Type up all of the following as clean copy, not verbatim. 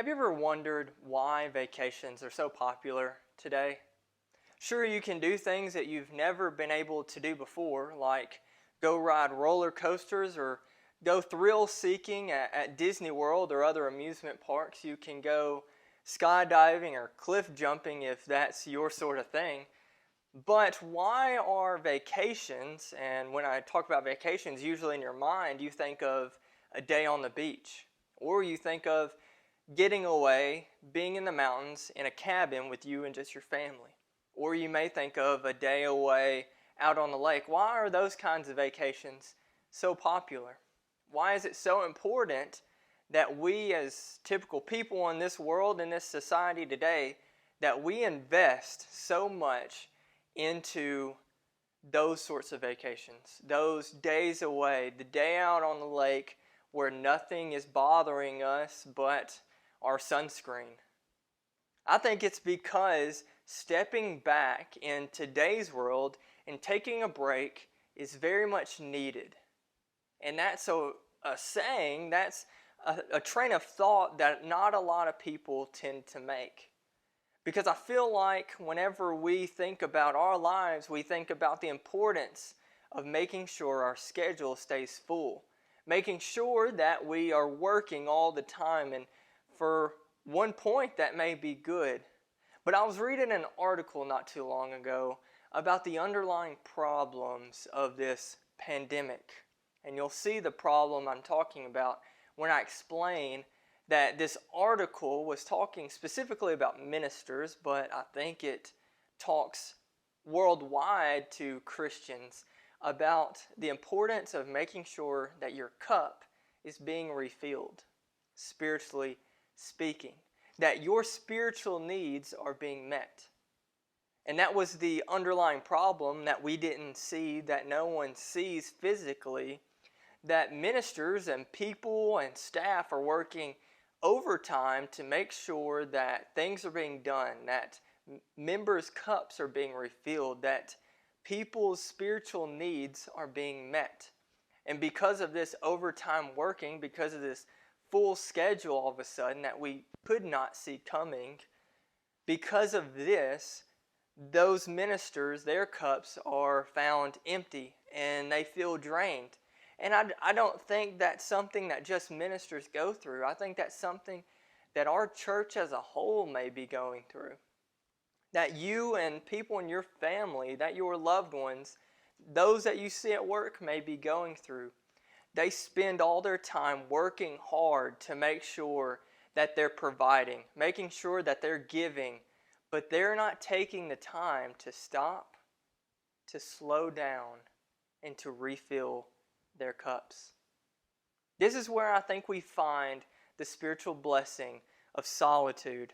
Have you ever wondered why vacations are so popular today? Sure, you can do things that you've never been able to do before, like go ride roller coasters or go thrill seeking at Disney World or other amusement parks. You can go skydiving or cliff jumping if that's your sort of thing. But why are vacations, and when I talk about vacations, usually in your mind you think of a day on the beach, or you think of getting away, being in the mountains in a cabin with you and just your family. Or you may think of a day away out on the lake. Why are those kinds of vacations so popular? Why is it so important that we as typical people in this world, in this society today, that we invest so much into those sorts of vacations, those days away, the day out on the lake where nothing is bothering us but our sunscreen? I think it's because stepping back in today's world and taking a break is very much needed. And that's a saying, that's a train of thought that not a lot of people tend to make. Because I feel like whenever we think about our lives, we think about the importance of making sure our schedule stays full, making sure that we are working all the time. And for one point, that may be good. But I was reading an article not too long ago about the underlying problems of this pandemic. And you'll see the problem I'm talking about when I explain that this article was talking specifically about ministers, but I think it talks worldwide to Christians about the importance of making sure that your cup is being refilled, spiritually speaking, that your spiritual needs are being met. And that was the underlying problem that we didn't see, that no one sees physically, that ministers and people and staff are working overtime to make sure that things are being done, that members' cups are being refilled, that people's spiritual needs are being met. And because of this overtime working, because of this full schedule all of a sudden that we could not see coming, because of this, those ministers, their cups are found empty and they feel drained. And I don't think that's something that just ministers go through. I think that's something that our church as a whole may be going through. That you and people in your family, that your loved ones, those that you see at work may be going through. They spend all their time working hard to make sure that they're providing, making sure that they're giving, but they're not taking the time to stop, to slow down, and to refill their cups. This is where I think we find the spiritual blessing of solitude.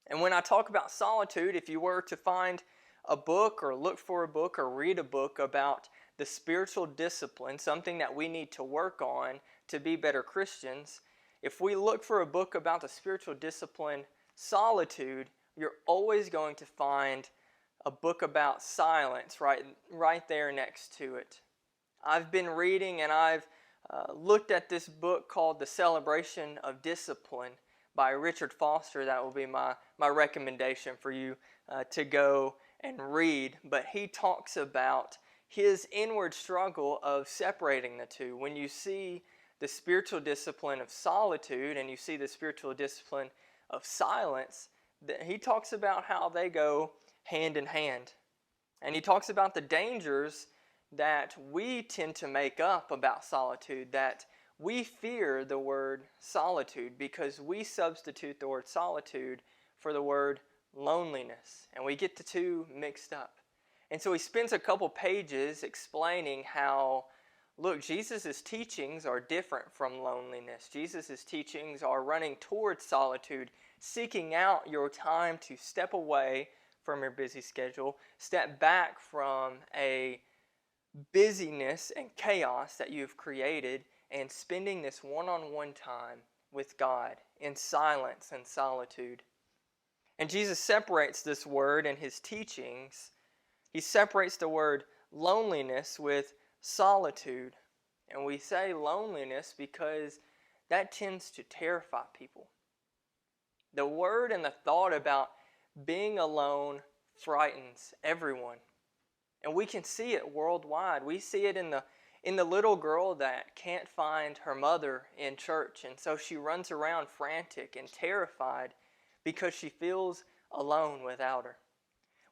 And when I talk about solitude, if you were to find a book or look for a book or read a book about the spiritual discipline, something that we need to work on to be better Christians, if we look for a book about the spiritual discipline, solitude, you're always going to find a book about silence right there next to it. I've been reading and I've looked at this book called The Celebration of Discipline by Richard Foster. That will be my recommendation for you to go and read. But he talks about his inward struggle of separating the two. When you see the spiritual discipline of solitude and you see the spiritual discipline of silence, he talks about how they go hand in hand. And he talks about the dangers that we tend to make up about solitude, that we fear the word solitude because we substitute the word solitude for the word loneliness, and we get the two mixed up. And so he spends a couple pages explaining how, look, Jesus' teachings are different from loneliness. Jesus' teachings are running towards solitude, seeking out your time to step away from your busy schedule, step back from a busyness and chaos that you've created, and spending this one-on-one time with God in silence and solitude. And Jesus separates this word in his teachings. He separates the word loneliness with solitude. And we say loneliness because that tends to terrify people. The word and the thought about being alone frightens everyone. And we can see it worldwide. We see it in the little girl that can't find her mother in church, and so she runs around frantic and terrified because she feels alone without her.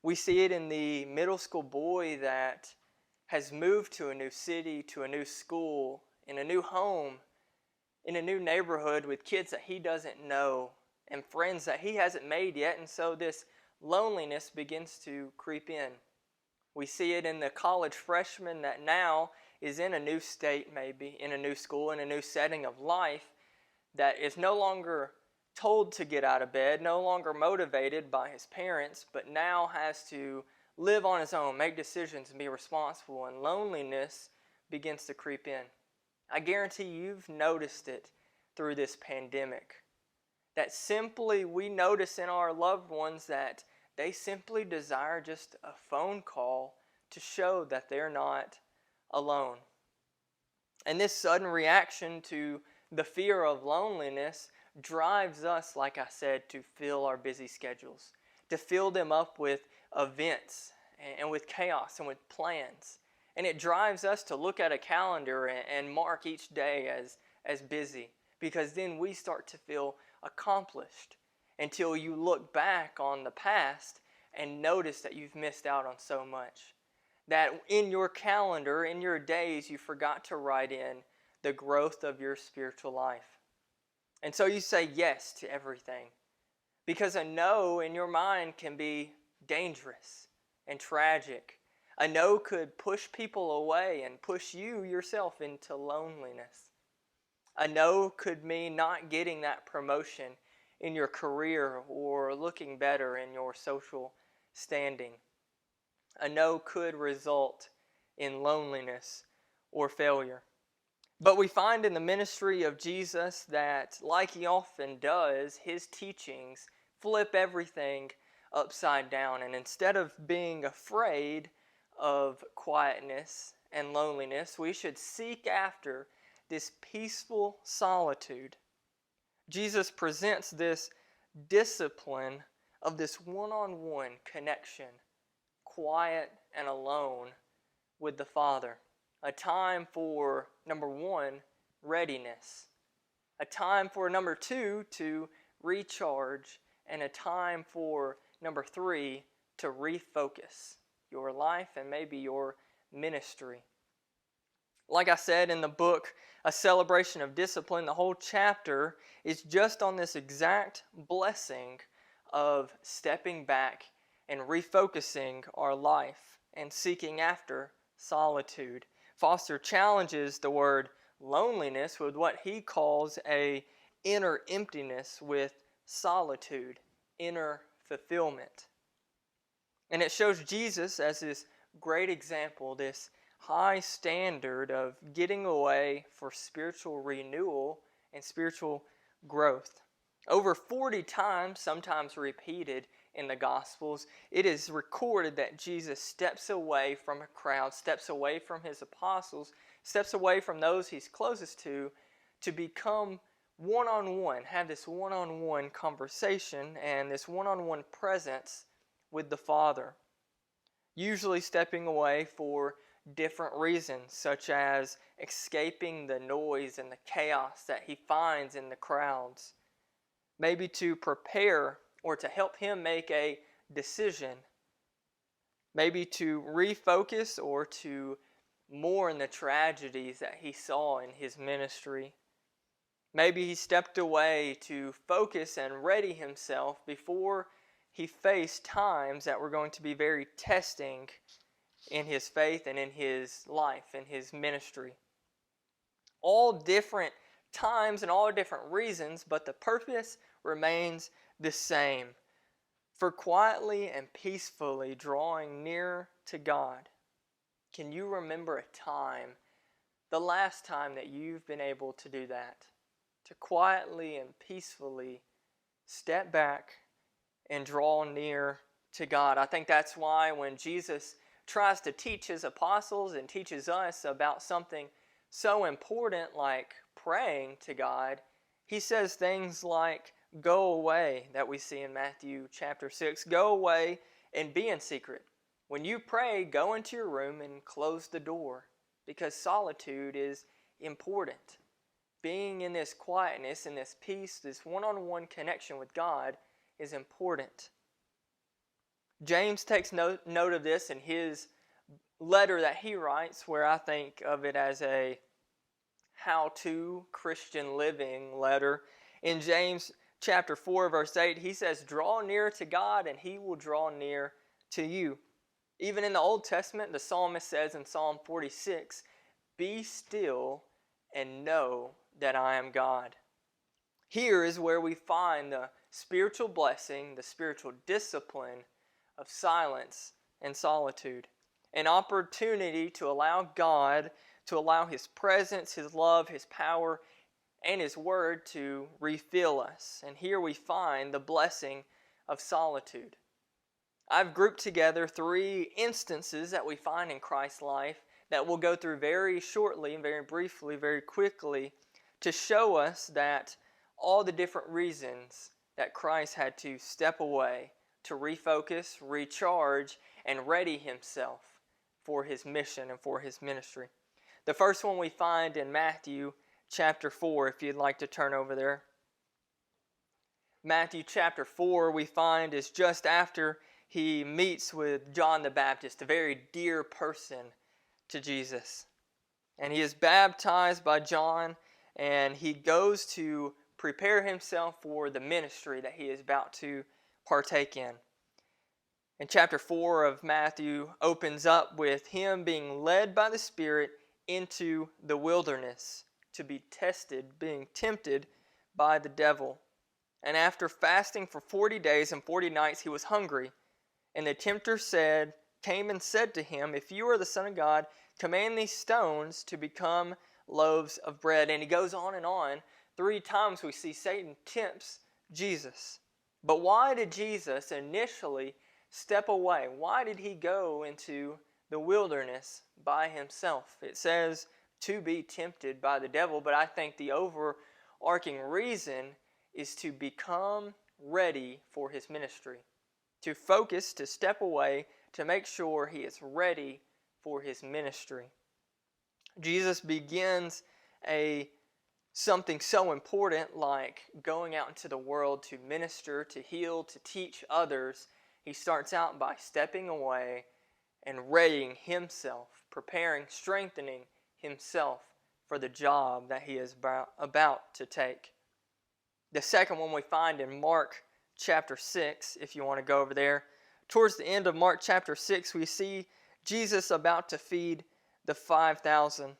We see it in the middle school boy that has moved to a new city, to a new school, in a new home, in a new neighborhood with kids that he doesn't know and friends that he hasn't made yet, and so this loneliness begins to creep in. We see it in the college freshman that now is in a new state, maybe, in a new school, in a new setting of life, that is no longer told to get out of bed, no longer motivated by his parents, but now has to live on his own, make decisions, and be responsible, and loneliness begins to creep in. I guarantee you've noticed it through this pandemic, that simply we notice in our loved ones that they simply desire just a phone call to show that they're not alone. And this sudden reaction to the fear of loneliness drives us, like I said, to fill our busy schedules, to fill them up with events and with chaos and with plans. And it drives us to look at a calendar and mark each day as busy, because then we start to feel accomplished until you look back on the past and notice that you've missed out on so much. That in your calendar, in your days, you forgot to write in the growth of your spiritual life. And so you say yes to everything, because a no in your mind can be dangerous and tragic. A no could push people away and push you yourself into loneliness. A no could mean not getting that promotion in your career or looking better in your social standing. A no could result in loneliness or failure. But we find in the ministry of Jesus that, like he often does, his teachings flip everything upside down. And instead of being afraid of quietness and loneliness, we should seek after this peaceful solitude. Jesus presents this discipline of this one-on-one connection, quiet and alone with the Father. A time for, number one, readiness. A time for, number two, to recharge. And a time for, number three, to refocus your life and maybe your ministry. Like I said in the book, A Celebration of Discipline, the whole chapter is just on this exact blessing of stepping back and refocusing our life and seeking after solitude. Foster challenges the word loneliness with what he calls a inner emptiness with solitude, inner fulfillment. And it shows Jesus as this great example, this high standard of getting away for spiritual renewal and spiritual growth. Over 40 times, sometimes repeated in the Gospels, it is recorded that Jesus steps away from a crowd, steps away from his apostles, steps away from those he's closest to become one-on-one, have this one-on-one conversation and this one-on-one presence with the Father. Usually stepping away for different reasons, such as escaping the noise and the chaos that he finds in the crowds. Maybe to prepare or to help him make a decision. Maybe to refocus or to mourn the tragedies that he saw in his ministry. Maybe he stepped away to focus and ready himself before he faced times that were going to be very testing in his faith and in his life, in his ministry. All different times and all different reasons, but the purpose remains the same. For quietly and peacefully drawing near to God. Can you remember a time, the last time that you've been able to do that? To quietly and peacefully step back and draw near to God. I think that's why when Jesus tries to teach his apostles and teaches us about something so important like praying to God, he says things like, go away that we see in Matthew chapter 6. Go away and be in secret. When you pray, go into your room and close the door, because solitude is important. Being in this quietness, in this peace, this one-on-one connection with God is important. James takes note of this in his letter that he writes, where I think of it as a how-to Christian living letter. In James chapter 4, verse 8, he says, "Draw near to God, and He will draw near to you." Even in the Old Testament, the psalmist says in Psalm 46, "Be still and know that I am God." Here is where we find the spiritual blessing, the spiritual discipline of silence and solitude. An opportunity to allow God, to allow His presence, His love, His power, and His Word to refill us. And here we find the blessing of solitude. I've grouped together 3 instances that we find in Christ's life that we'll go through very shortly and very briefly, very quickly, to show us that all the different reasons that Christ had to step away to refocus, recharge, and ready Himself for His mission and for His ministry. The first one we find in Matthew chapter 4, if you'd like to turn over there. Matthew chapter 4 we find is just after He meets with John the Baptist, a very dear person to Jesus. And he is baptized by John, and he goes to prepare himself for the ministry that he is about to partake in. And chapter 4 of Matthew opens up with him being led by the Spirit into the wilderness to be tested, being tempted by the devil. And after fasting for 40 days and 40 nights, he was hungry. And the tempter came and said to him, "If you are the Son of God, command these stones to become loaves of bread." And he goes on and on. 3 times we see Satan tempts Jesus. But why did Jesus initially step away? Why did he go into the wilderness by himself? It says to be tempted by the devil, but I think the overarching reason is to become ready for his ministry. To focus, to step away, to make sure he is ready for his ministry. Jesus begins something so important like going out into the world to minister, to heal, to teach others. He starts out by stepping away and readying himself, preparing, strengthening himself for the job that he is about to take. The second one we find in Mark chapter 6, if you want to go over there. Towards the end of Mark chapter 6, we see Jesus about to feed the 5,000.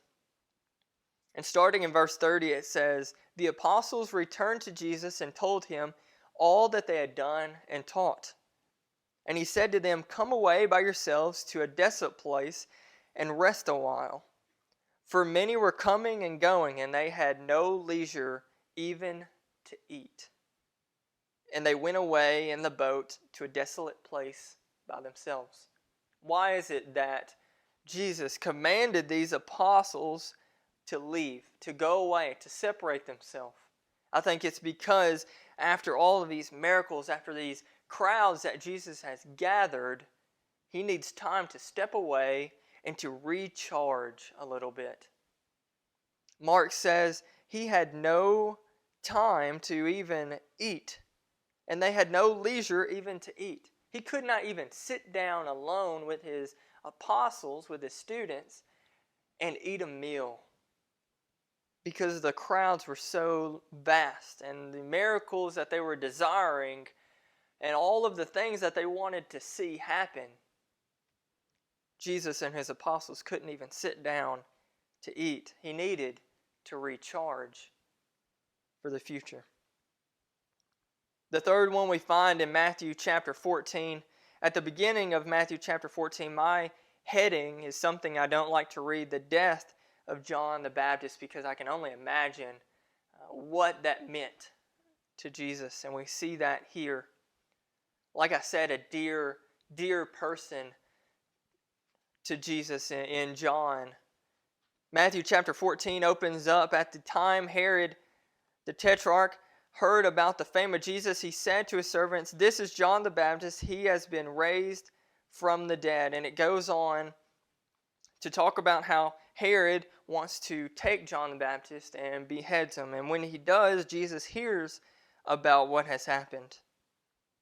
And starting in verse 30, it says, "The apostles returned to Jesus and told him all that they had done and taught. And he said to them, 'Come away by yourselves to a desolate place and rest a while.' For many were coming and going, and they had no leisure even to eat. And they went away in the boat to a desolate place by themselves." Why is it that Jesus commanded these apostles to leave, to go away, to separate themselves? I think it's because after all of these miracles, after these crowds that Jesus has gathered, he needs time to step away and to recharge a little bit. Mark says he had no time to even eat, and they had no leisure even to eat. He could not even sit down alone with his apostles, with his students, and eat a meal because the crowds were so vast and the miracles that they were desiring and all of the things that they wanted to see happen. Jesus and his apostles couldn't even sit down to eat. He needed to recharge for the future. The third one we find in Matthew chapter 14. At the beginning of Matthew chapter 14, my heading is something I don't like to read, the death of John the Baptist, because I can only imagine what that meant to Jesus. And we see that here. Like I said, a dear person to Jesus in John. Matthew chapter 14 opens up at the time Herod the Tetrarch heard about the fame of Jesus, he said to his servants, "This is John the Baptist. He has been raised from the dead." And it goes on to talk about how Herod wants to take John the Baptist and beheads him. And when he does, Jesus hears about what has happened.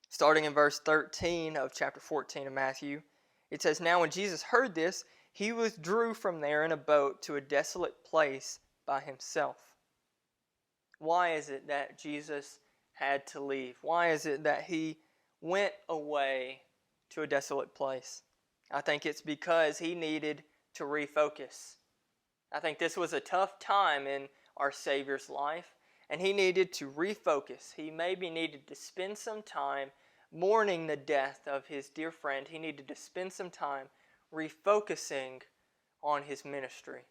Starting in verse 13 of chapter 14 of Matthew, it says, "Now when Jesus heard this, he withdrew from there in a boat to a desolate place by himself." Why is it that Jesus had to leave? Why is it that he went away to a desolate place? I think it's because he needed to refocus. I think this was a tough time in our Savior's life, and he needed to refocus. He maybe needed to spend some time mourning the death of his dear friend. He needed to spend some time refocusing on his ministry.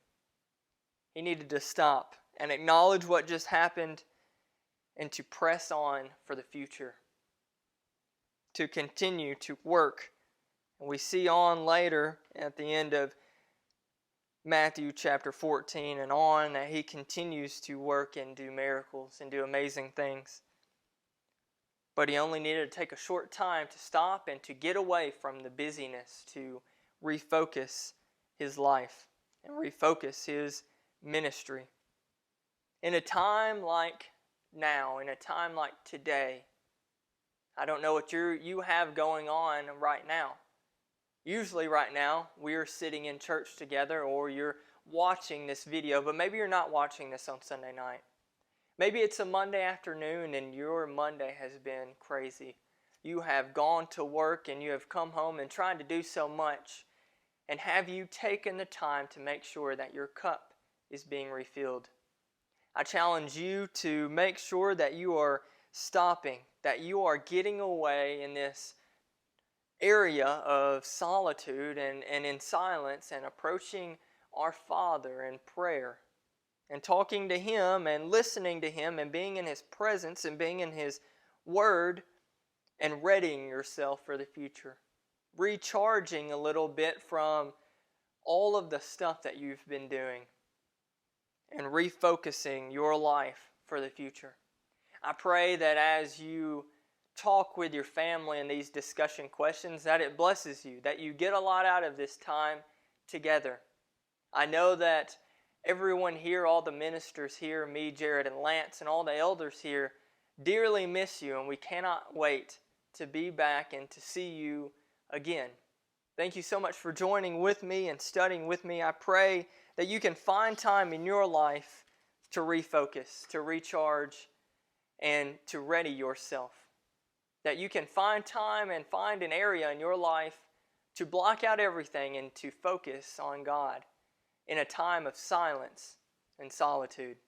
He needed to stop and acknowledge what just happened and to press on for the future, to continue to work. And we see on later at the end of Matthew chapter 14 and on that he continues to work and do miracles and do amazing things. But he only needed to take a short time to stop and to get away from the busyness, to refocus his life and refocus his ministry. In a time like now, in a time like today, I don't know what you have going on right now. Usually right now, we're sitting in church together, or you're watching this video, but maybe you're not watching this on Sunday night. Maybe it's a Monday afternoon and your Monday has been crazy. You have gone to work and you have come home and tried to do so much. And have you taken the time to make sure that your cup is being refilled? I challenge you to make sure that you are stopping, that you are getting away in this area of solitude and in silence and approaching our Father in prayer and talking to Him and listening to Him and being in His presence and being in His Word and readying yourself for the future. Recharging a little bit from all of the stuff that you've been doing and refocusing your life for the future. I pray that as you talk with your family in these discussion questions, that it blesses you, that you get a lot out of this time together. I know that everyone here, all the ministers here, me, Jared, and Lance, and all the elders here, dearly miss you, and we cannot wait to be back and to see you again. Thank you so much for joining with me and studying with me. I pray that you can find time in your life to refocus, to recharge, and to ready yourself. That you can find time and find an area in your life to block out everything and to focus on God in a time of silence and solitude.